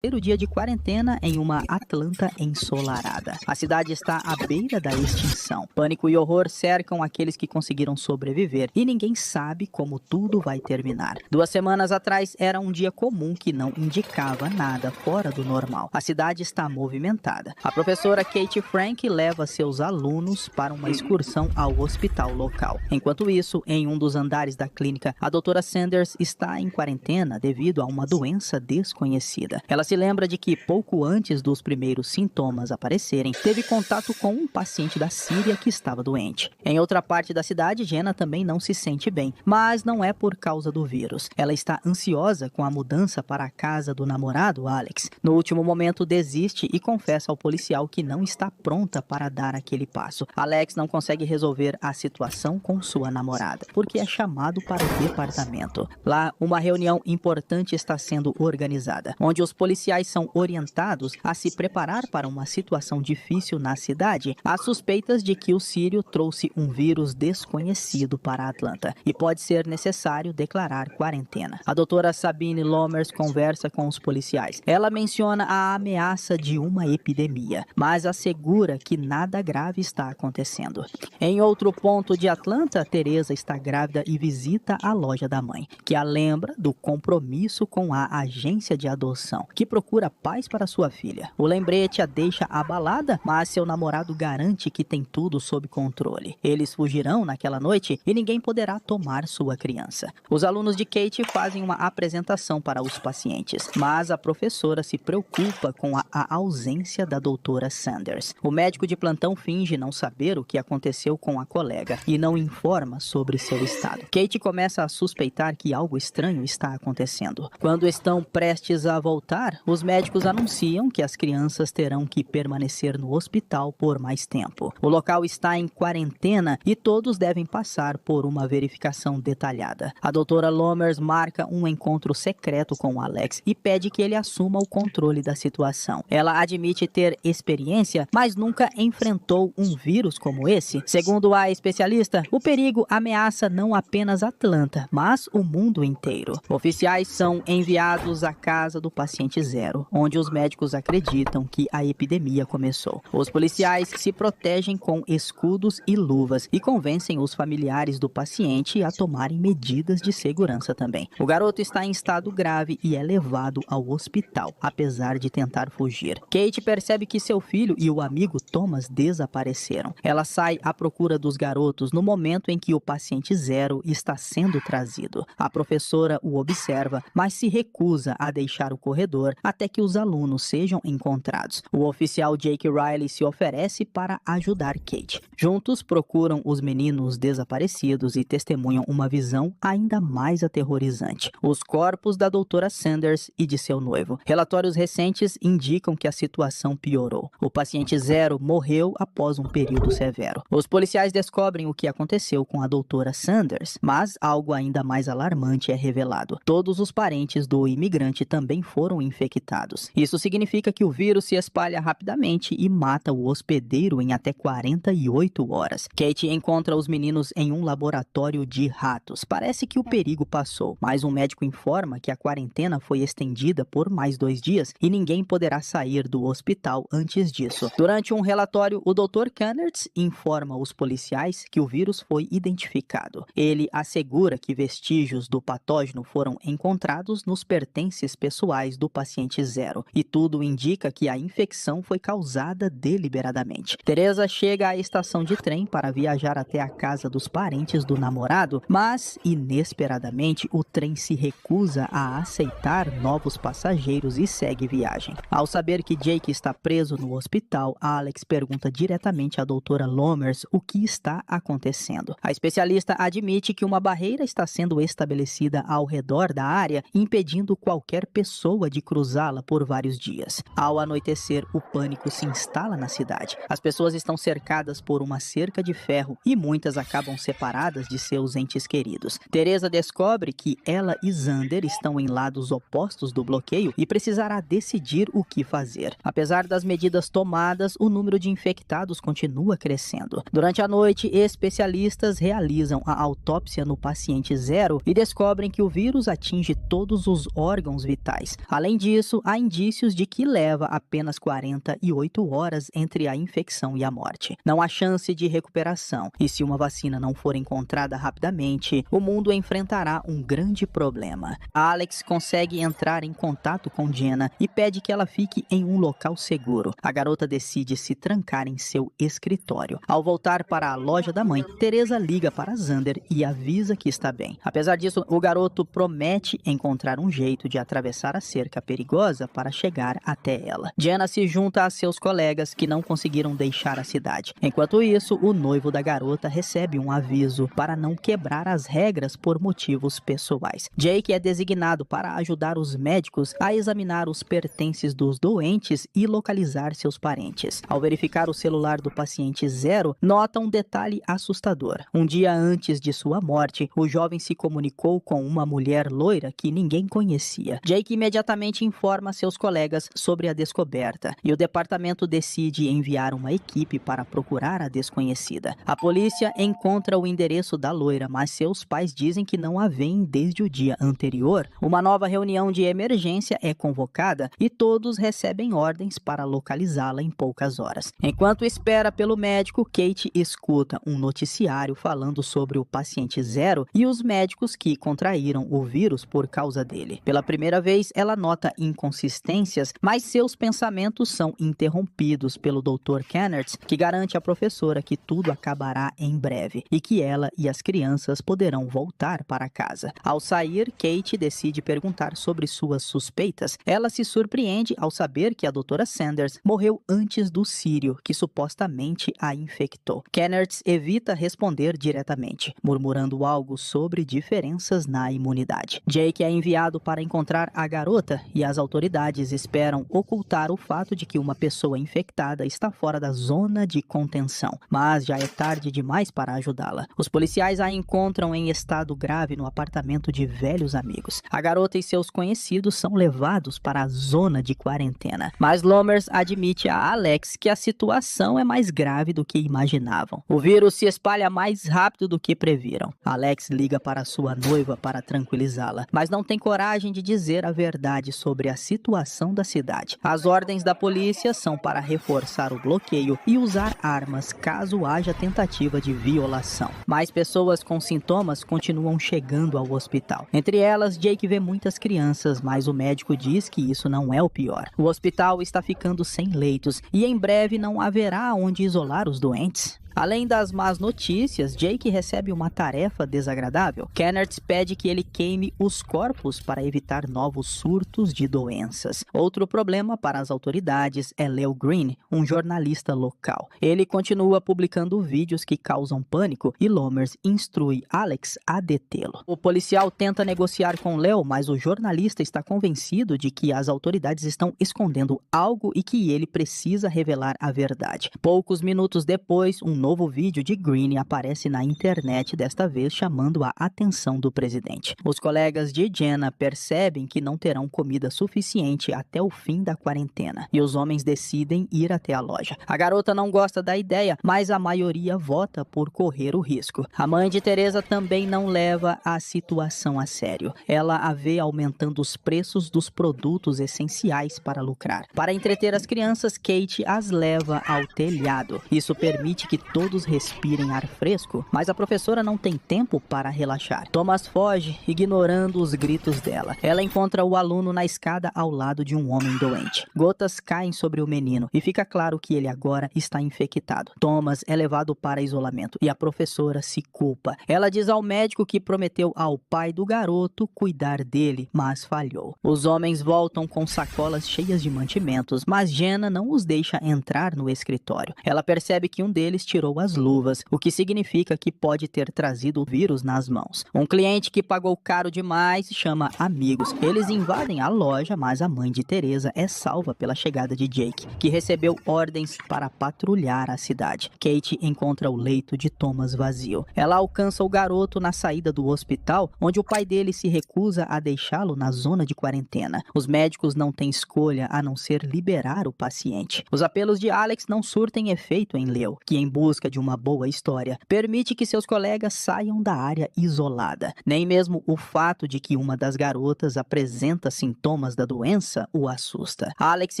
Primeiro dia de quarentena em uma Atlanta ensolarada. A cidade está à beira da extinção. Pânico e horror cercam aqueles que conseguiram sobreviver e ninguém sabe como tudo vai terminar. 2 semanas atrás era um dia comum que não indicava nada fora do normal. A cidade está movimentada. A professora Kate Frank leva seus alunos para uma excursão ao hospital local. Enquanto isso, em um dos andares da clínica, a doutora Sanders está em quarentena devido a uma doença desconhecida. Ela se lembra de que pouco antes dos primeiros sintomas aparecerem, teve contato com um paciente da Síria que estava doente. Em outra parte da cidade, Jenna também não se sente bem, mas não é por causa do vírus. Ela está ansiosa com a mudança para a casa do namorado, Alex. No último momento, desiste e confessa ao policial que não está pronta para dar aquele passo. Alex não consegue resolver a situação com sua namorada, porque é chamado para o departamento. Lá, uma reunião importante está sendo organizada, onde os policiais são orientados a se preparar para uma situação difícil na cidade. Há suspeitas de que o sírio trouxe um vírus desconhecido para Atlanta e pode ser necessário declarar quarentena. A doutora Sabine Lommers conversa com os policiais. Ela menciona a ameaça de uma epidemia, mas assegura que nada grave está acontecendo. Em outro ponto de Atlanta, Teresa está grávida e visita a loja da mãe, que a lembra do compromisso com a agência de adoção, que procura paz para sua filha. O lembrete a deixa abalada, mas seu namorado garante que tem tudo sob controle. Eles fugirão naquela noite e ninguém poderá tomar sua criança. Os alunos de Kate fazem uma apresentação para os pacientes, mas a professora se preocupa com a ausência da doutora Sanders. O médico de plantão finge não saber o que aconteceu com a colega e não informa sobre seu estado. Kate começa a suspeitar que algo estranho está acontecendo. Quando estão prestes a voltar, os médicos anunciam que as crianças terão que permanecer no hospital por mais tempo. O local está em quarentena e todos devem passar por uma verificação detalhada. A doutora Lommers marca um encontro secreto com Alex e pede que ele assuma o controle da situação. Ela admite ter experiência, mas nunca enfrentou um vírus como esse. Segundo a especialista, o perigo ameaça não apenas Atlanta, mas o mundo inteiro. Oficiais são enviados à casa do paciente zero, onde os médicos acreditam que a epidemia começou. Os policiais se protegem com escudos e luvas e convencem os familiares do paciente a tomarem medidas de segurança também. O garoto está em estado grave e é levado ao hospital, apesar de tentar fugir. Kate percebe que seu filho e o amigo Thomas desapareceram. Ela sai à procura dos garotos no momento em que o paciente zero está sendo trazido. A professora o observa, mas se recusa a deixar o corredor até que os alunos sejam encontrados. O oficial Jake Riley se oferece para ajudar Kate. Juntos procuram os meninos desaparecidos e testemunham uma visão ainda mais aterrorizante: os corpos da doutora Sanders e de seu noivo. Relatórios recentes indicam que a situação piorou. O paciente zero morreu após um período severo. Os policiais descobrem o que aconteceu com a doutora Sanders, mas algo ainda mais alarmante é revelado: todos os parentes do imigrante também foram infectados. Isso significa que o vírus se espalha rapidamente e mata o hospedeiro em até 48 horas. Kate encontra os meninos em um laboratório de ratos. Parece que o perigo passou, mas um médico informa que a quarentena foi estendida por mais 2 dias e ninguém poderá sair do hospital antes disso. Durante um relatório, o Dr. Cannerts informa os policiais que o vírus foi identificado. Ele assegura que vestígios do patógeno foram encontrados nos pertences pessoais do paciente zero, e tudo indica que a infecção foi causada deliberadamente. Teresa chega à estação de trem para viajar até a casa dos parentes do namorado, mas, inesperadamente, o trem se recusa a aceitar novos passageiros e segue viagem. Ao saber que Jake está preso no hospital, Alex pergunta diretamente à doutora Lommers o que está acontecendo. A especialista admite que uma barreira está sendo estabelecida ao redor da área, impedindo qualquer pessoa de cruzá-la por vários dias. Ao anoitecer, o pânico se instala na cidade. As pessoas estão cercadas por uma cerca de ferro e muitas acabam separadas de seus entes queridos. Teresa descobre que ela e Xander estão em lados opostos do bloqueio e precisará decidir o que fazer. Apesar das medidas tomadas, o número de infectados continua crescendo. Durante a noite, especialistas realizam a autópsia no paciente zero e descobrem que o vírus atinge todos os órgãos vitais. Além disso, disso, há indícios de que leva apenas 48 horas entre a infecção e a morte. Não há chance de recuperação, e se uma vacina não for encontrada rapidamente, o mundo enfrentará um grande problema. Alex consegue entrar em contato com Jenna e pede que ela fique em um local seguro. A garota decide se trancar em seu escritório. Ao voltar para a loja da mãe, Teresa liga para Xander e avisa que está bem. Apesar disso, o garoto promete encontrar um jeito de atravessar a cerca perigosa para chegar até ela. Jenna se junta a seus colegas que não conseguiram deixar a cidade. Enquanto isso, o noivo da garota recebe um aviso para não quebrar as regras por motivos pessoais. Jake é designado para ajudar os médicos a examinar os pertences dos doentes e localizar seus parentes. Ao verificar o celular do paciente 0, nota um detalhe assustador. Um dia antes de sua morte, o jovem se comunicou com uma mulher loira que ninguém conhecia. Jake imediatamente informa seus colegas sobre a descoberta e o departamento decide enviar uma equipe para procurar a desconhecida. A polícia encontra o endereço da loira, mas seus pais dizem que não a veem desde o dia anterior. Uma nova reunião de emergência é convocada e todos recebem ordens para localizá-la em poucas horas. Enquanto espera pelo médico, Kate escuta um noticiário falando sobre o paciente 0 e os médicos que contraíram o vírus por causa dele. Pela primeira vez, ela nota inconsistências, mas seus pensamentos são interrompidos pelo Dr. Kennertz, que garante à professora que tudo acabará em breve e que ela e as crianças poderão voltar para casa. Ao sair, Kate decide perguntar sobre suas suspeitas. Ela se surpreende ao saber que a Dra. Sanders morreu antes do Sírio, que supostamente a infectou. Kennertz evita responder diretamente, murmurando algo sobre diferenças na imunidade. Jake é enviado para encontrar a garota e as autoridades esperam ocultar o fato de que uma pessoa infectada está fora da zona de contenção, mas já é tarde demais para ajudá-la. Os policiais a encontram em estado grave no apartamento de velhos amigos. A garota e seus conhecidos são levados para a zona de quarentena, mas Lommers admite a Alex que a situação é mais grave do que imaginavam. O vírus se espalha mais rápido do que previram. Alex liga para sua noiva para tranquilizá-la, mas não tem coragem de dizer a verdade sobre a situação da cidade. As ordens da polícia são para reforçar o bloqueio e usar armas caso haja tentativa de violação. Mais pessoas com sintomas continuam chegando ao hospital. Entre elas, Jake vê muitas crianças, mas o médico diz que isso não é o pior. O hospital está ficando sem leitos e em breve não haverá onde isolar os doentes. Além das más notícias, Jake recebe uma tarefa desagradável. Kennertz pede que ele queime os corpos para evitar novos surtos de doenças. Outro problema para as autoridades é Leo Green, um jornalista local. Ele continua publicando vídeos que causam pânico e Lommers instrui Alex a detê-lo. O policial tenta negociar com Leo, mas o jornalista está convencido de que as autoridades estão escondendo algo e que ele precisa revelar a verdade. Poucos minutos depois, um novo vídeo de Green aparece na internet, desta vez chamando a atenção do presidente. Os colegas de Jenna percebem que não terão comida suficiente até o fim da quarentena e os homens decidem ir até a loja. A garota não gosta da ideia, mas a maioria vota por correr o risco. A mãe de Teresa também não leva a situação a sério. Ela a vê aumentando os preços dos produtos essenciais para lucrar. Para entreter as crianças, Kate as leva ao telhado. Isso permite que todos respirem ar fresco, mas a professora não tem tempo para relaxar. Thomas foge, ignorando os gritos dela. Ela encontra o aluno na escada ao lado de um homem doente. Gotas caem sobre o menino e fica claro que ele agora está infectado. Thomas é levado para isolamento e a professora se culpa. Ela diz ao médico que prometeu ao pai do garoto cuidar dele, mas falhou. Os homens voltam com sacolas cheias de mantimentos, mas Jenna não os deixa entrar no escritório. Ela percebe que um deles tirou as luvas, o que significa que pode ter trazido o vírus nas mãos. Um cliente que pagou caro demais chama amigos. Eles invadem a loja, mas a mãe de Teresa é salva pela chegada de Jake, que recebeu ordens para patrulhar a cidade. Kate encontra o leito de Thomas vazio. Ela alcança o garoto na saída do hospital, onde o pai dele se recusa a deixá-lo na zona de quarentena. Os médicos não têm escolha a não ser liberar o paciente. Os apelos de Alex não surtem efeito em Leo, que em busca de uma boa história, permite que seus colegas saiam da área isolada. Nem mesmo o fato de que uma das garotas apresenta sintomas sintomas da doença o assusta. Alex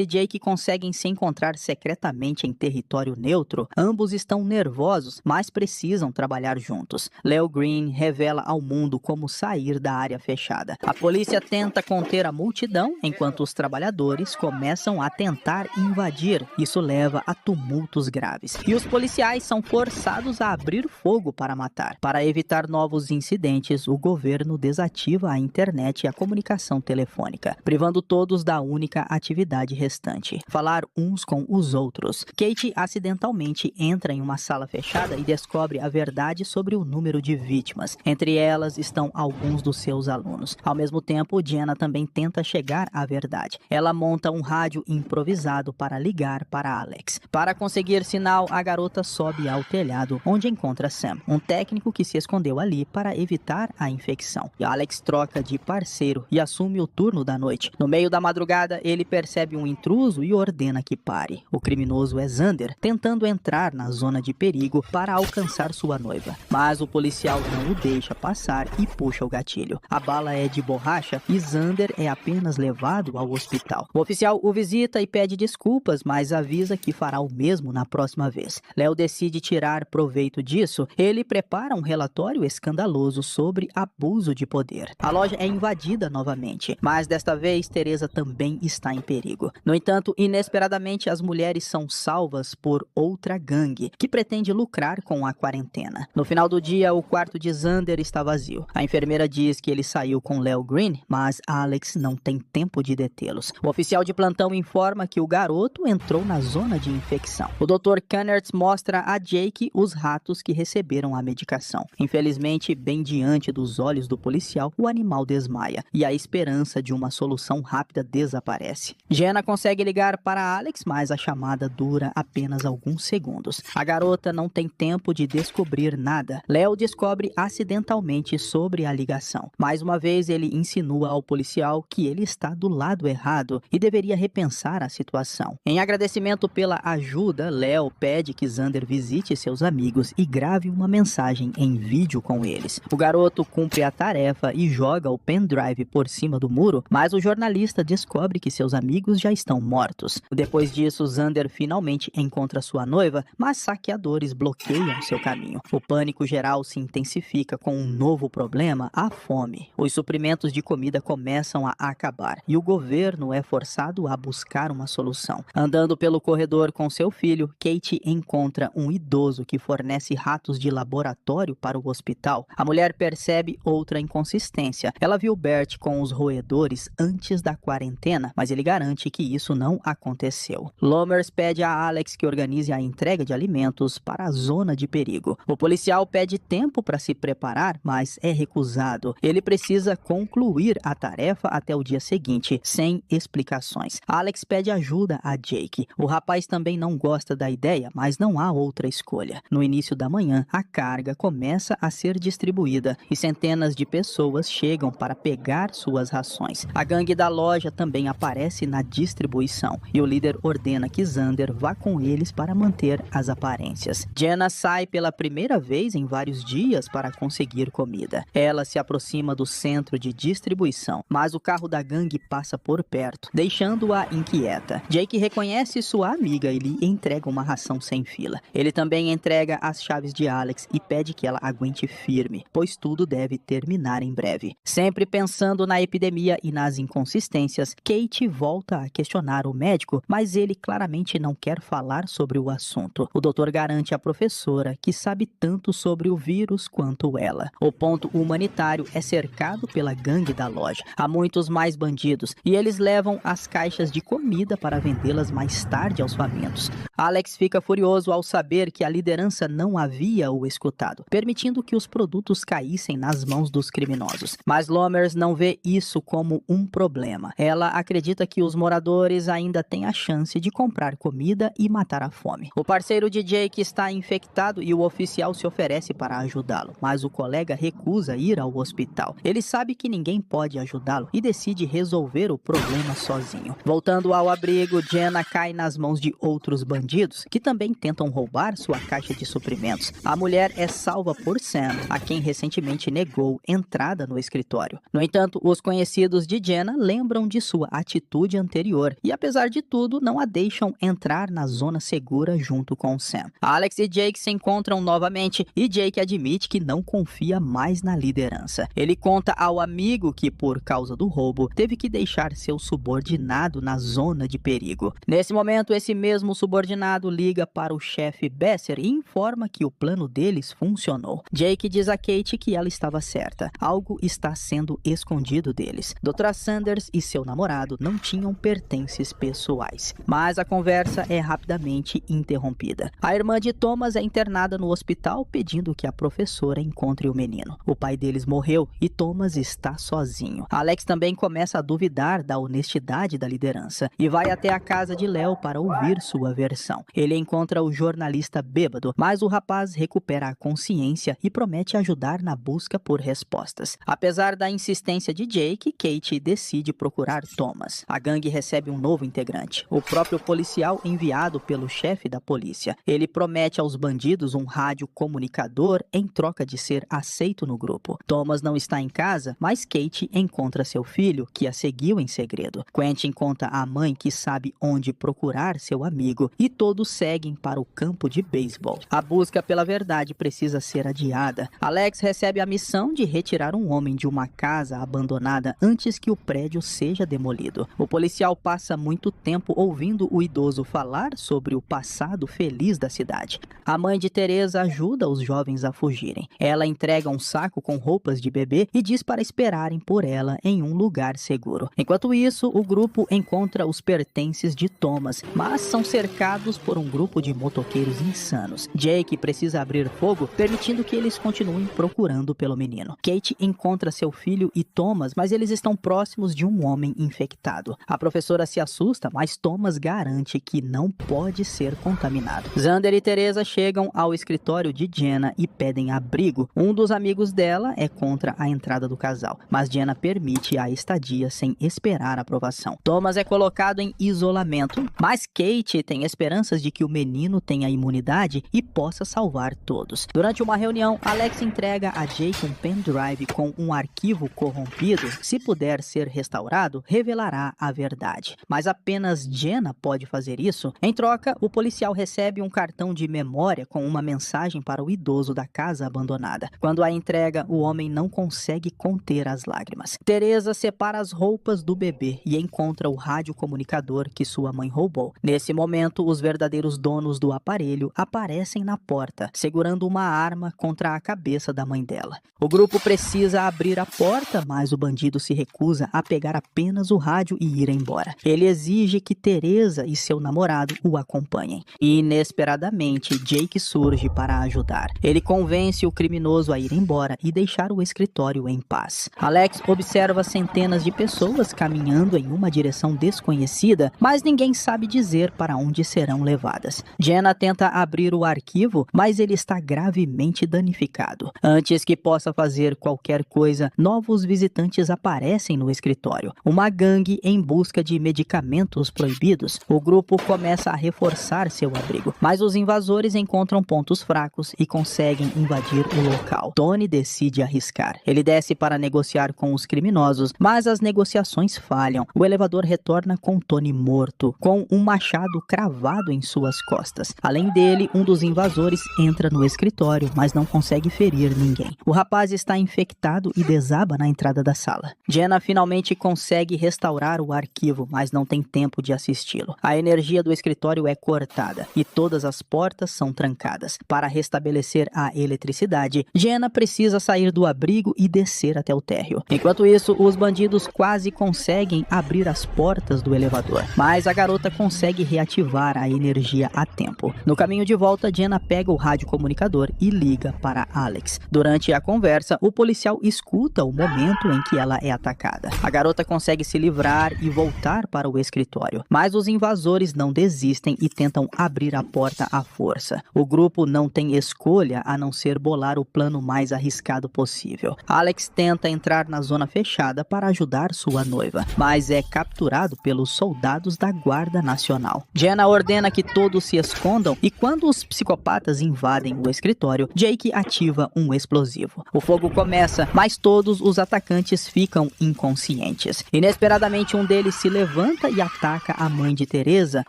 e Jake conseguem se encontrar secretamente em território neutro. Ambos estão nervosos, mas precisam trabalhar juntos. Leo Green revela ao mundo como sair da área fechada. A polícia tenta conter a multidão, enquanto os trabalhadores começam a tentar invadir. Isso leva a tumultos graves. E os policiais são forçados a abrir fogo para matar. Para evitar novos incidentes, o governo desativa a internet e a comunicação telefônica, privando todos da única atividade restante: falar uns com os outros. Kate acidentalmente entra em uma sala fechada e descobre a verdade sobre o número de vítimas. Entre elas estão alguns dos seus alunos. Ao mesmo tempo, Jenna também tenta chegar à verdade. Ela monta um rádio improvisado para ligar para Alex. Para conseguir sinal, a garota sobe ao telhado, onde encontra Sam, um técnico que se escondeu ali para evitar a infecção. E Alex troca de parceiro e assume o turno da noite. No meio da madrugada, ele percebe um intruso e ordena que pare. O criminoso é Xander, tentando entrar na zona de perigo para alcançar sua noiva. Mas o policial não o deixa passar e puxa o gatilho. A bala é de borracha e Xander é apenas levado ao hospital. O oficial o visita e pede desculpas, mas avisa que fará o mesmo na próxima vez. Leo decide tirar proveito disso. Ele prepara um relatório escandaloso sobre abuso de poder. A loja é invadida novamente, mas desta vez Teresa também está em perigo. No entanto, inesperadamente as mulheres são salvas por outra gangue que pretende lucrar com a quarentena. No final do dia, o quarto de Xander está vazio. A enfermeira diz que ele saiu com Leo Green, mas Alex não tem tempo de detê-los. O oficial de plantão informa que o garoto entrou na zona de infecção. O Dr. Cannerts mostra a Jake os ratos que receberam a medicação. Infelizmente, bem diante dos olhos do policial, o animal desmaia e a esperança de uma solução rápida desaparece. Jenna consegue ligar para Alex, mas a chamada dura apenas alguns segundos. A garota não tem tempo de descobrir nada. Leo descobre acidentalmente sobre a ligação. Mais uma vez, ele insinua ao policial que ele está do lado errado e deveria repensar a situação. Em agradecimento pela ajuda, Leo pede que Xander visite seus amigos e grave uma mensagem em vídeo com eles. O garoto cumpre a tarefa e joga o pendrive por cima do muro, mas o jornalista descobre que seus amigos já estão mortos. Depois disso, Xander finalmente encontra sua noiva, mas saqueadores bloqueiam seu caminho. O pânico geral se intensifica com um novo problema: a fome. Os suprimentos de comida começam a acabar e o governo é forçado a buscar uma solução. Andando pelo corredor com seu filho, Kate encontra um idoso que fornece ratos de laboratório para o hospital. A mulher percebe outra inconsistência. Ela viu Bert com os roedores antes da quarentena, mas ele garante que isso não aconteceu. Lommers pede a Alex que organize a entrega de alimentos para a zona de perigo. O policial pede tempo para se preparar, mas é recusado. Ele precisa concluir a tarefa até o dia seguinte, sem explicações. Alex pede ajuda a Jake. O rapaz também não gosta da ideia, mas não há outra escolha. No início da manhã, a carga começa a ser distribuída e centenas de pessoas chegam para pegar suas rações. A gangue da loja também aparece na distribuição e o líder ordena que Xander vá com eles para manter as aparências. Jenna sai pela primeira vez em vários dias para conseguir comida. Ela se aproxima do centro de distribuição, mas o carro da gangue passa por perto, deixando-a inquieta. Jake reconhece sua amiga e lhe entrega uma ração sem fila. Ele também entrega as chaves de Alex e pede que ela aguente firme, pois tudo deve terminar em breve. Sempre pensando na epidemia e nas inconsistências, Kate volta a questionar o médico, mas ele claramente não quer falar sobre o assunto. O doutor garante à professora que sabe tanto sobre o vírus quanto ela. O ponto humanitário é cercado pela gangue da loja. Há muitos mais bandidos e eles levam as caixas de comida para vendê-las mais tarde aos famintos. Alex fica furioso ao saber que a liderança não havia o escutado, permitindo que os produtos caíssem nas mãos dos criminosos. Mas Lommers não vê isso como um problema. Ela acredita que os moradores ainda têm a chance de comprar comida e matar a fome. O parceiro de Jake está infectado e o oficial se oferece para ajudá-lo, mas o colega recusa ir ao hospital. Ele sabe que ninguém pode ajudá-lo e decide resolver o problema sozinho. Voltando ao abrigo, Jenna cai nas mãos de outros bandidos que também tentam roubar sua caixa de suprimentos. A mulher é salva por Sam, a quem recentemente negou entrada no escritório. No entanto, os conhecidos de Jenna Jenna lembram de sua atitude anterior e, apesar de tudo, não a deixam entrar na zona segura junto com Sam. Alex e Jake se encontram novamente e Jake admite que não confia mais na liderança. Ele conta ao amigo que, por causa do roubo, teve que deixar seu subordinado na zona de perigo. Nesse momento, esse mesmo subordinado liga para o chefe Besser e informa que o plano deles funcionou. Jake diz a Kate que ela estava certa. Algo está sendo escondido deles. Dra. Sanders e seu namorado não tinham pertences pessoais. Mas a conversa é rapidamente interrompida. A irmã de Thomas é internada no hospital pedindo que a professora encontre o menino. O pai deles morreu e Thomas está sozinho. Alex também começa a duvidar da honestidade da liderança e vai até a casa de Léo para ouvir sua versão. Ele encontra o jornalista bêbado, mas o rapaz recupera a consciência e promete ajudar na busca por respostas. Apesar da insistência de Jake, Kate decide procurar Thomas. A gangue recebe um novo integrante, o próprio policial enviado pelo chefe da polícia. Ele promete aos bandidos um rádio comunicador em troca de ser aceito no grupo. Thomas não está em casa, mas Kate encontra seu filho, que a seguiu em segredo. Quentin conta à mãe que sabe onde procurar seu amigo e todos seguem para o campo de beisebol. A busca pela verdade precisa ser adiada. Alex recebe a missão de retirar um homem de uma casa abandonada antes que o prédio seja demolido. O policial passa muito tempo ouvindo o idoso falar sobre o passado feliz da cidade. A mãe de Teresa ajuda os jovens a fugirem. Ela entrega um saco com roupas de bebê e diz para esperarem por ela em um lugar seguro. Enquanto isso, o grupo encontra os pertences de Thomas, mas são cercados por um grupo de motoqueiros insanos. Jake precisa abrir fogo, permitindo que eles continuem procurando pelo menino. Kate encontra seu filho e Thomas, mas eles estão próximos de um homem infectado. A professora se assusta, mas Thomas garante que não pode ser contaminado. Xander e Teresa chegam ao escritório de Jenna e pedem abrigo. Um dos amigos dela é contra a entrada do casal, mas Jenna permite a estadia sem esperar aprovação. Thomas é colocado em isolamento, mas Kate tem esperanças de que o menino tenha imunidade e possa salvar todos. Durante uma reunião, Alex entrega a Jake um pendrive com um arquivo corrompido. Se puder ser restaurado, revelará a verdade. Mas apenas Jenna pode fazer isso. Em troca, o policial recebe um cartão de memória com uma mensagem para o idoso da casa abandonada. Quando a entrega, o homem não consegue conter as lágrimas. Teresa separa as roupas do bebê e encontra o rádio comunicador que sua mãe roubou. Nesse momento, os verdadeiros donos do aparelho aparecem na porta, segurando uma arma contra a cabeça da mãe dela. O grupo precisa abrir a porta, mas o bandido se recusa a pegar apenas o rádio e ir embora. Ele exige que Teresa e seu namorado o acompanhem. E, inesperadamente, Jake surge para ajudar. Ele convence o criminoso a ir embora e deixar o escritório em paz. Alex observa centenas de pessoas caminhando em uma direção desconhecida, mas ninguém sabe dizer para onde serão levadas. Jenna tenta abrir o arquivo, mas ele está gravemente danificado. Antes que possa fazer qualquer coisa, novos visitantes aparecem no escritório. Uma gangue em busca de medicamentos proibidos. O grupo começa a reforçar seu abrigo, mas os invasores encontram pontos fracos e conseguem invadir o local. Tony decide arriscar. Ele desce para negociar com os criminosos, mas as negociações falham. O elevador retorna com Tony morto, com um machado cravado em suas costas. Além dele, um dos invasores entra no escritório, mas não consegue ferir ninguém. O rapaz está infectado e desaba na entrada da sala. Jenna finalmente consegue restaurar o arquivo, mas não tem tempo de assisti-lo. A energia do escritório é cortada e todas as portas são trancadas. Para restabelecer a eletricidade, Jenna precisa sair do abrigo e descer até o térreo. Enquanto isso, os bandidos quase conseguem abrir as portas do elevador, mas a garota consegue reativar a energia a tempo. No caminho de volta, Jenna pega o rádio comunicador e liga para Alex. Durante a conversa, o policial escuta o momento em que ela é atacada. A garota consegue se livrar e voltar para o escritório, mas os invasores não desistem e tentam abrir a porta à força. O grupo não tem escolha a não ser bolar o plano mais arriscado possível. Alex tenta entrar na zona fechada para ajudar sua noiva, mas é capturado pelos soldados da Guarda Nacional. Jenna ordena que todos se escondam e quando os psicopatas invadem o escritório, Jake ativa um explosivo. O fogo começa, mas todos os atacantes ficam inconscientes. ambientes. Inesperadamente, um deles se levanta e ataca a mãe de Teresa.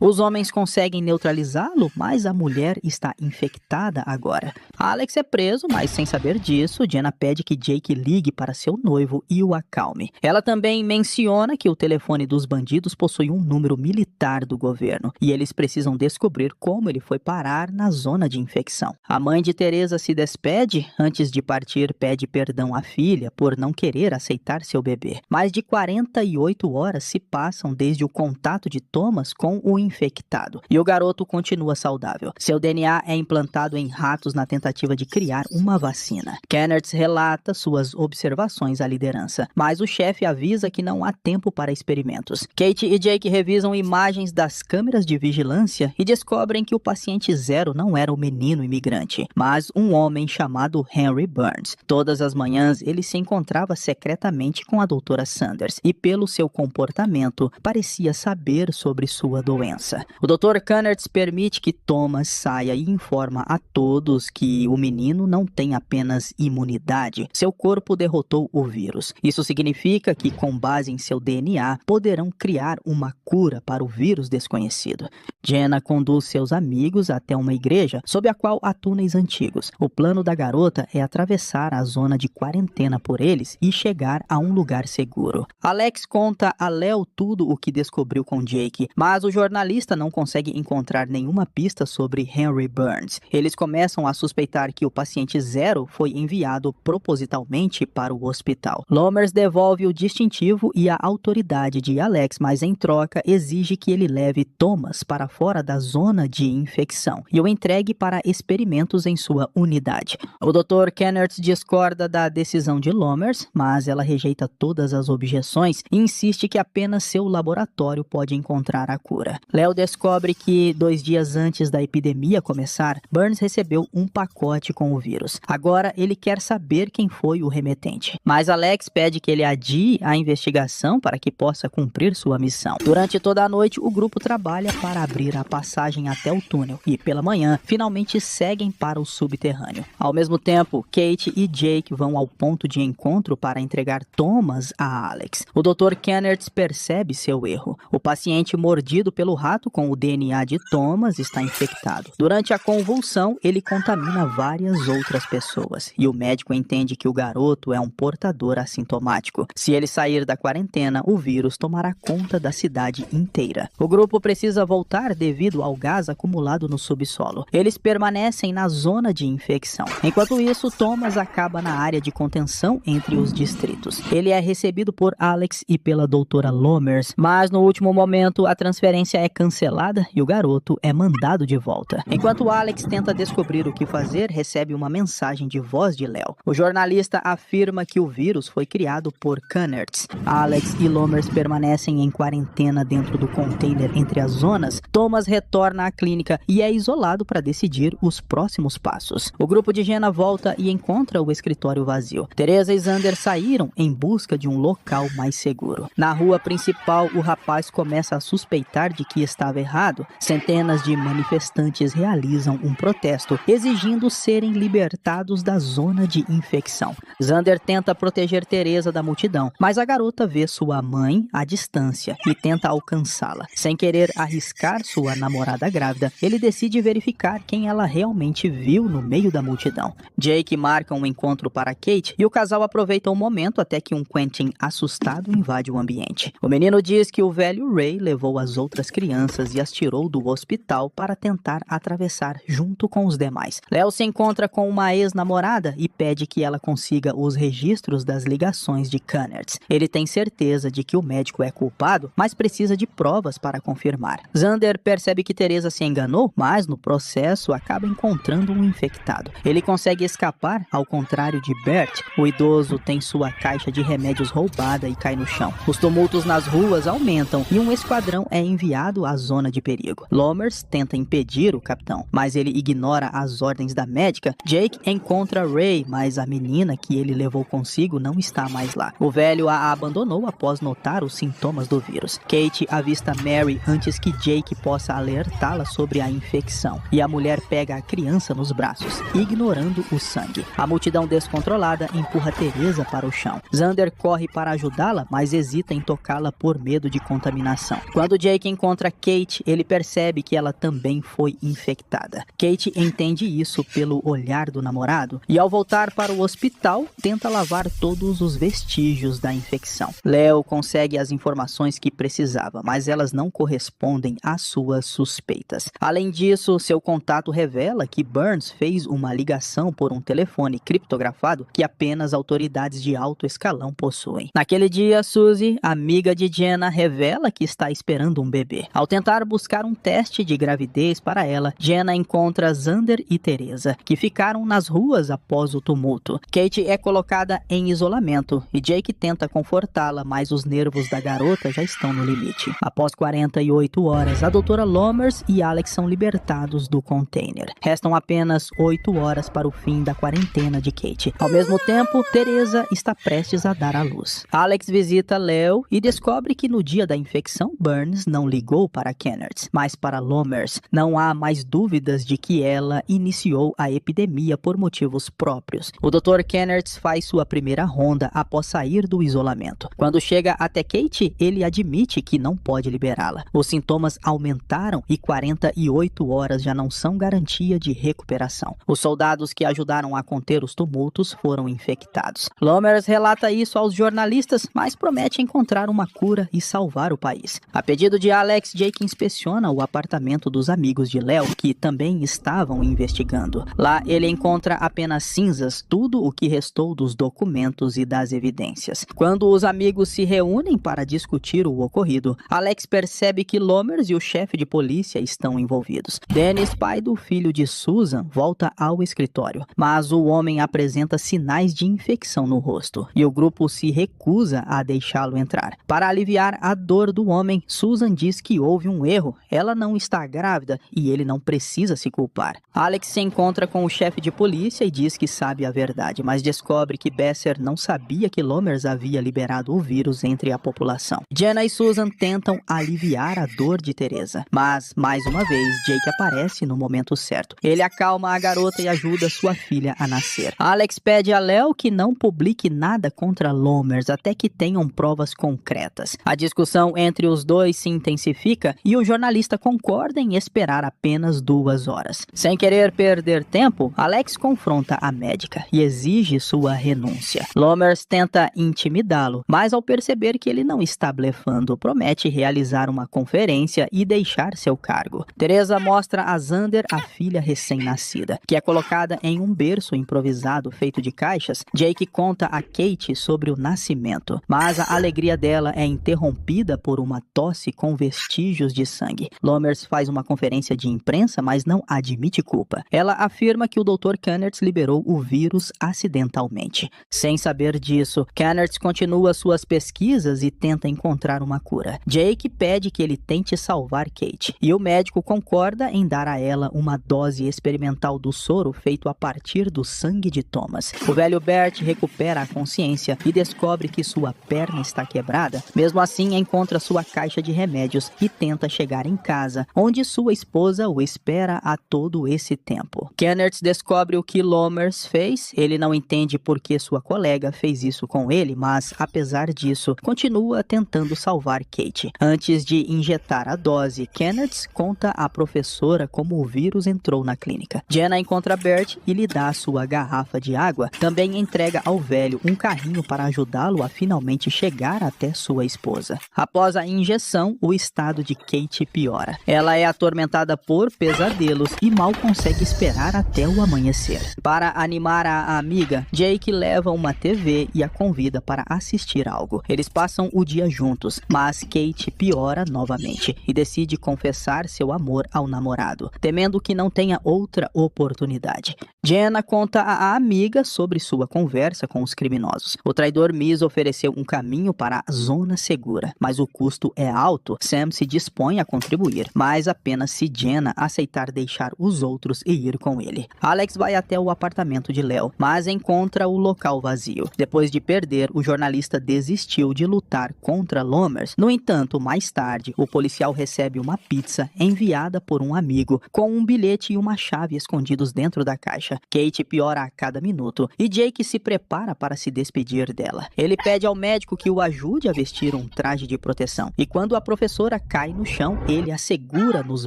Os homens conseguem neutralizá-lo, mas a mulher está infectada agora. Alex é preso, mas sem saber disso, Jenna pede que Jake ligue para seu noivo e o acalme. Ela também menciona que o telefone dos bandidos possui um número militar do governo e eles precisam descobrir como ele foi parar na zona de infecção. A mãe de Teresa se despede. Antes de partir, pede perdão à filha por não querer aceitar seu bebê. Mais de 48 horas se passam desde o contato de Thomas com o infectado e o garoto continua saudável. Seu DNA é implantado em ratos na tentativa de criar uma vacina. Kenneth relata suas observações à liderança, mas o chefe avisa que não há tempo para experimentos. Kate e Jake revisam imagens das câmeras de vigilância e descobrem que o paciente zero não era o menino imigrante, mas um homem chamado Henry Burns. Todas as manhãs ele se encontrava secretamente com a doutora Sanders e pelo seu comportamento parecia saber sobre sua doença. O Dr. Kenneth permite que Thomas saia e informa a todos que o menino não tem apenas imunidade, seu corpo derrotou o vírus. Isso significa que, com base em seu DNA, poderão criar uma cura para o vírus desconhecido. Jenna conduz seus amigos até uma igreja sob a qual há túneis antigos. O plano da garota é atravessar a zona de quarentena por eles e chegar a um lugar seguro. Alex conta a Leo tudo o que descobriu com Jake, mas o jornalista não consegue encontrar nenhuma pista sobre Henry Burns. Eles começam a suspeitar que o paciente zero foi enviado propositalmente para o hospital. Lommers devolve o distintivo e a autoridade de Alex, mas em troca exige que ele leve Thomas para fora da zona de infecção e o entregue para experimentos em sua unidade. O Dr. Kenneth discorda da decisão de Lommers, mas ela rejeita todas as objeções e insiste que apenas seu laboratório pode encontrar a cura. Leo descobre que 2 dias antes da epidemia começar, Burns recebeu um pacote com o vírus. Agora ele quer saber quem foi o remetente, mas Alex pede que ele adie a investigação para que possa cumprir sua missão. Durante toda a noite, o grupo trabalha para abrir a passagem até o túnel e, pela manhã, finalmente seguem para o subterrâneo. Ao mesmo tempo, Kate e Jake vão ao ponto de encontro para entregar Thomas a Alex. O Dr. Kenneth percebe seu erro. O paciente mordido pelo rato com o DNA de Thomas está infectado. Durante a convulsão, ele contamina várias outras pessoas e o médico entende que o garoto é um portador assintomático. Se ele sair da quarentena, o vírus tomará conta da cidade inteira. O grupo precisa voltar devido ao gás acumulado no subsolo. Eles permanecem na zona de infecção. Enquanto isso, Thomas acaba na área de contenção entre os distritos. Ele é recebido por Alex e pela doutora Lommers, mas no último momento a transferência é cancelada e o garoto é mandado de volta. Enquanto Alex tenta descobrir o que fazer, recebe uma mensagem de voz de Leo. O jornalista afirma que o vírus foi criado por Kenneth. Alex e Lommers permanecem em quarentena dentro do container entre as zonas. Thomas retorna à clínica e é isolado para decidir os próximos passos. O grupo de Jenna volta e encontra o escritório vazio. Teresa e Xander saíram em busca de um local mais seguro. Na rua principal, o rapaz começa a suspeitar de que estava errado. Centenas de manifestantes realizam um protesto, exigindo serem libertados da zona de infecção. Xander tenta proteger Teresa da multidão, mas a garota vê sua mãe à distância e tenta alcançá-la. Sem querer arriscar sua namorada grávida, ele decide verificar quem ela realmente viu no meio da multidão. Jake marca um encontro para Kate e o casal aproveita o momento até que um Quentin assustado invade o ambiente. O menino diz que o velho Ray levou as outras crianças e as tirou do hospital para tentar atravessar junto com os demais. Leo se encontra com uma ex-namorada e pede que ela consiga os registros das ligações de Kenneth. Ele tem certeza de que o médico é culpado, mas precisa de provas para confirmar. Xander percebe que Teresa se enganou, mas no processo acaba encontrando um infectado. Ele consegue escapar, ao contrário de Bert. O idoso tem sua caixa de remédios roubada e cai no chão. Os tumultos nas ruas aumentam e um esquadrão é enviado à zona de perigo. Lommers tenta impedir o capitão, mas ele ignora as ordens da médica. Jake encontra Ray, mas a menina que ele levou consigo não está mais lá. O velho a abandonou após notar os sintomas do vírus. Kate avista Mary antes que Jake possa alertá-la sobre a infecção, e a mulher pega a criança nos braços, ignorando o sangue. A multidão descontrolada empurra Teresa para o chão. Xander corre para para ajudá-la, mas hesita em tocá-la por medo de contaminação. Quando Jake encontra Kate, ele percebe que ela também foi infectada. Kate entende isso pelo olhar do namorado e, ao voltar para o hospital, tenta lavar todos os vestígios da infecção. Leo consegue as informações que precisava, mas elas não correspondem às suas suspeitas. Além disso, seu contato revela que Burns fez uma ligação por um telefone criptografado que apenas autoridades de alto escalão possuem. Naquele dia, Suzy, amiga de Jenna, revela que está esperando um bebê. Ao tentar buscar um teste de gravidez para ela, Jenna encontra Xander e Teresa, que ficaram nas ruas após o tumulto. Kate é colocada em isolamento e Jake tenta confortá-la, mas os nervos da garota já estão no limite. Após 48 horas, a doutora Lommers e Alex são libertados do container. Restam apenas 8 horas para o fim da quarentena de Kate. Ao mesmo tempo, Teresa está prestes a dar à luz. Alex visita Leo e descobre que no dia da infecção, Burns não ligou para Kennards, mas para Lommers. Não há mais dúvidas de que ela iniciou a epidemia por motivos próprios. O Dr. Kennards faz sua primeira ronda após sair do isolamento. Quando chega até Kate, ele admite que não pode liberá-la. Os sintomas aumentaram e 48 horas já não são garantia de recuperação. Os soldados que ajudaram a conter os tumultos foram infectados. Lommers relata isso aos jornalistas, mas promete encontrar uma cura e salvar o país. A pedido de Alex, Jake inspeciona o apartamento dos amigos de Leo, que também estavam investigando. Lá, ele encontra apenas cinzas, tudo o que restou dos documentos e das evidências. Quando os amigos se reúnem para discutir o ocorrido, Alex percebe que Lommers e o chefe de polícia estão envolvidos. Dennis, pai do filho de Susan, volta ao escritório, mas o homem apresenta sinais de infecção no rosto e o grupo se recusa a deixá-lo entrar. Para aliviar a dor do homem, Susan diz que houve um erro, ela não está grávida e ele não precisa se culpar. Alex se encontra com o chefe de polícia e diz que sabe a verdade, mas descobre que Besser não sabia que Lommers havia liberado o vírus entre a população. Jenna e Susan tentam aliviar a dor de Teresa, mas, mais uma vez, Jake aparece no momento certo. Ele acalma a garota e ajuda sua filha a nascer. Alex pede a Leo que não publique nada contra Lommers até que tenham provas concretas. A discussão entre os dois se intensifica e o jornalista concorda em esperar apenas 2 horas. Sem querer perder tempo, Alex confronta a médica e exige sua renúncia. Lommers tenta intimidá-lo, mas ao perceber que ele não está blefando, promete realizar uma conferência e deixar seu cargo. Teresa mostra a Xander a filha recém-nascida, que é colocada em um berço improvisado feito de caixas. Jake conta a Kate sobre o nascimento, mas a alegria dela é interrompida por uma tosse com vestígios de sangue. Lommers faz uma conferência de imprensa, mas não admite culpa. Ela afirma que o Dr. Kennards liberou o vírus acidentalmente. Sem saber disso, Kennards continua suas pesquisas e tenta encontrar uma cura. Jake pede que ele tente salvar Kate, e o médico concorda em dar a ela uma dose experimental do soro feito a partir do sangue de Thomas. O velho Bert recupera a consciência e descobre que sua perna está quebrada. Mesmo assim, encontra sua caixa de remédios e tenta chegar em casa, onde sua esposa o espera há todo esse tempo. Kennards descobre o que Lommers fez. Ele não entende por que sua colega fez isso com ele, mas, apesar disso, continua tentando salvar Kate. Antes de injetar a dose, Kennards conta à professora como o vírus entrou na clínica. Jenna encontra Bert e lhe dá sua garrafa de água. Também entrega ao velho um carrinho para ajudá-lo a finalmente chegar até sua esposa. Após a injeção, o estado de Kate piora. Ela é atormentada por pesadelos e mal consegue esperar até o amanhecer. Para animar a amiga, Jake leva uma TV e a convida para assistir algo. Eles passam o dia juntos, mas Kate piora novamente e decide confessar seu amor ao namorado, temendo que não tenha outra oportunidade. Jenna conta à amiga sobre sua conversa com os criminosos. O traidor Miz ofereceu um caminho para a zona segura, mas o custo é alto. Sam se dispõe a contribuir, mas apenas se Jenna aceitar deixar os outros e ir com ele. Alex vai até o apartamento de Leo, mas encontra o local vazio. Depois de perder, o jornalista desistiu de lutar contra Lommers. No entanto, mais tarde, o policial recebe uma pizza enviada por um amigo, com um bilhete e uma chave escondidos dentro da caixa. Kate piora a cada minuto e Jake se prepara para se despedir dela. Ele pede ao médico que o ajude a vestir um traje de proteção. E quando a professora cai no chão, ele a segura nos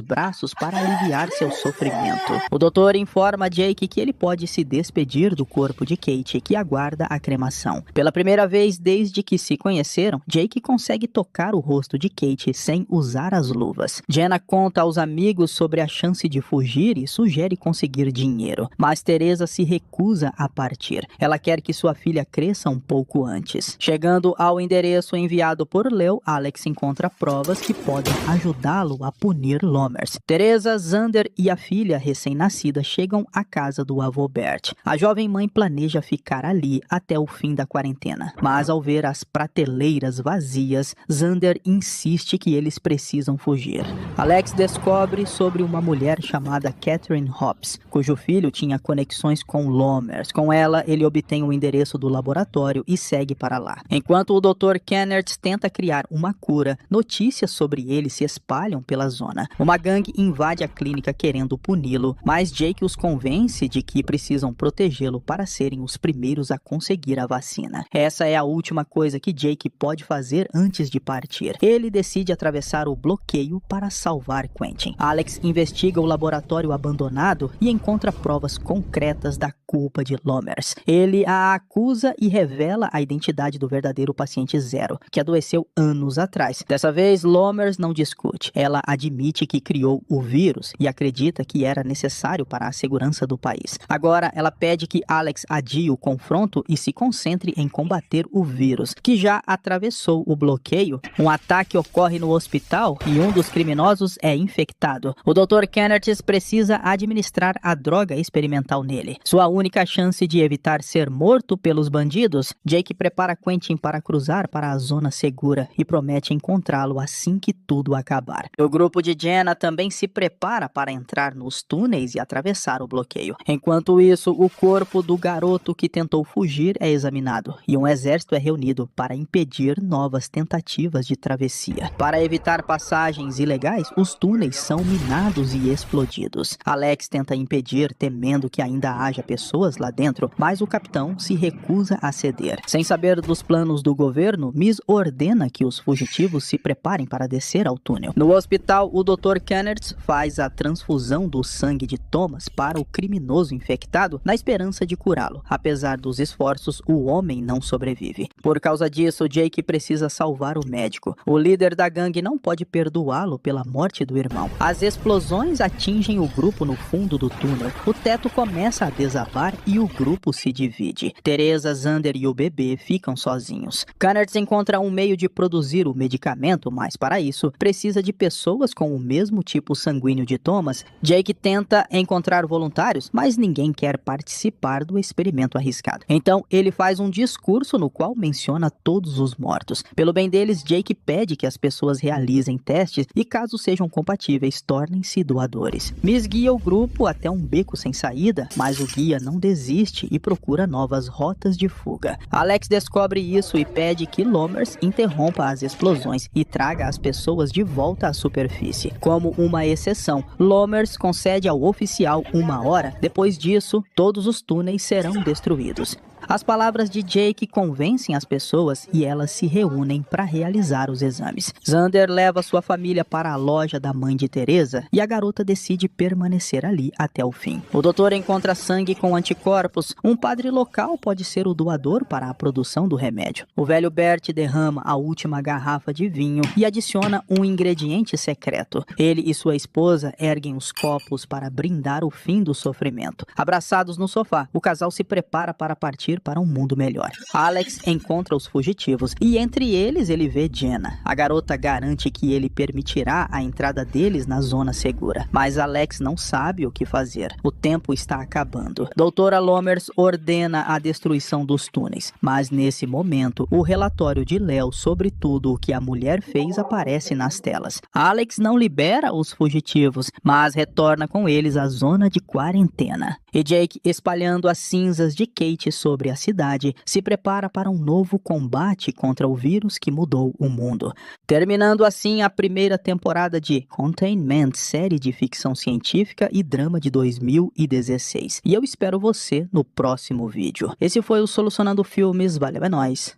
braços para aliviar seu sofrimento. O doutor informa a Jake que ele pode se despedir do corpo de Kate, que aguarda a cremação. Pela primeira vez desde que se conheceram, Jake consegue tocar o rosto de Kate sem usar as luvas. Jenna conta aos amigos sobre a chance de fugir e sugere conseguir dinheiro, mas Teresa se recusa a partir. Ela quer que sua filha cresça um pouco antes. Chegando ao endereço enviado por Leo, Alex encontra provas que podem ajudá-lo a punir Lommers. Teresa, Xander e a filha recém-nascida chegam à casa do avô Bert. A jovem mãe planeja ficar ali até o fim da quarentena, mas ao ver as prateleiras vazias, Xander insiste que eles precisam fugir. Alex descobre sobre uma mulher chamada Catherine Hobbs, cujo filho tinha conexões com Lommers. Com ela, ele obtém o endereço do laboratório e segue para lá. Enquanto o Dr. Kennert tenta criar uma cura, notícias sobre ele se espalham pela zona. Uma gangue invade a clínica querendo puni-lo, mas Jake os convence de que precisam protegê-lo para serem os primeiros a conseguir a vacina. Essa é a última coisa que Jake pode fazer antes de partir. Ele decide atravessar o bloqueio para salvar Quentin. Alex investiga o laboratório abandonado e encontra provas concretas da culpa de Lommers. Ele a acusa e revela a identidade do verdadeiro paciente Zero, que adoeceu anos atrás. Dessa vez, Lommers não discute. Ela admite que criou o vírus e acredita que era necessário para a segurança do país. Agora, ela pede que Alex adie o confronto e se concentre em combater o vírus, que já atravessou o bloqueio. Um ataque ocorre no hospital e um dos criminosos é infectado. O Dr. Kennert precisa administrar a droga experimental nele. Sua única chance de evitar ser morto pelos bandidos, Jake prepara Quentin para cruzar para a zona segura e promete encontrá-lo assim que tudo acabar. O grupo de Jenna também se prepara para entrar nos túneis e atravessar o bloqueio. Enquanto isso, o corpo do garoto que tentou fugir é examinado e um exército é reunido para impedir novas tentativas de travessia. Para evitar passagens ilegais, os túneis são minados e explodidos. Alex tenta impedir, temendo que ainda haja pessoas lá dentro, mas o capitão se recusa a ceder. Sem saber dos planos do governo, Miss ordena que os fugitivos se preparem para descer ao túnel. No hospital, o Dr. Kennert faz a transfusão do sangue de Thomas para o criminoso infectado na esperança de curá-lo. Apesar dos esforços, o homem não sobrevive. Por causa disso, Jake precisa salvar o médico. O líder da gangue não pode perdoá-lo pela morte do irmão. As explosões atingem o grupo no fundo do túnel. O teto começa a desabar e o grupo se divide. Teresa, Xander e o bebê ficam sozinhos. Kennert encontra um meio de produzir o medicamento, mas para isso precisa de pessoas com o mesmo tipo sanguíneo de Thomas. Jake tenta encontrar voluntários, mas ninguém quer participar do experimento arriscado. Então ele faz um discurso no qual menciona todos os mortos. Pelo bem deles, Jake pede que as pessoas realizem testes e, caso sejam compatíveis, tornem-se doadores. Miss guia o grupo até um beco sem saída, mas o guia não desiste e procura novas rotas de fuga. Alex descobre isso e pede que Lommers interrompa as explosões e traga as pessoas de volta à superfície. Como uma exceção, Lommers concede ao oficial 1 hora. Depois disso, todos os túneis serão destruídos. As palavras de Jake convencem as pessoas e elas se reúnem para realizar os exames. Xander leva sua família para a loja da mãe de Teresa e a garota decide permanecer ali até o fim. O doutor encontra sangue com anticorpos. Um padre local pode ser o doador para a produção do remédio. O velho Bert derrama a última garrafa de vinho e adiciona um ingrediente secreto. Ele e sua esposa erguem os copos para brindar o fim do sofrimento. Abraçados no sofá, o casal se prepara para partir para um mundo melhor. Alex encontra os fugitivos e entre eles ele vê Jenna. A garota garante que ele permitirá a entrada deles na zona segura, mas Alex não sabe o que fazer. O tempo está acabando. Doutora Lommers ordena a destruição dos túneis, mas nesse momento o relatório de Leo sobre tudo o que a mulher fez aparece nas telas. Alex não libera os fugitivos, mas retorna com eles à zona de quarentena. E Jake, espalhando as cinzas de Kate sobre a cidade, se prepara para um novo combate contra o vírus que mudou o mundo. Terminando assim a primeira temporada de Containment, série de ficção científica e drama de 2016. E eu espero você no próximo vídeo. Esse foi o Solucionando Filmes, valeu, é nóis!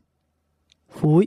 Fui.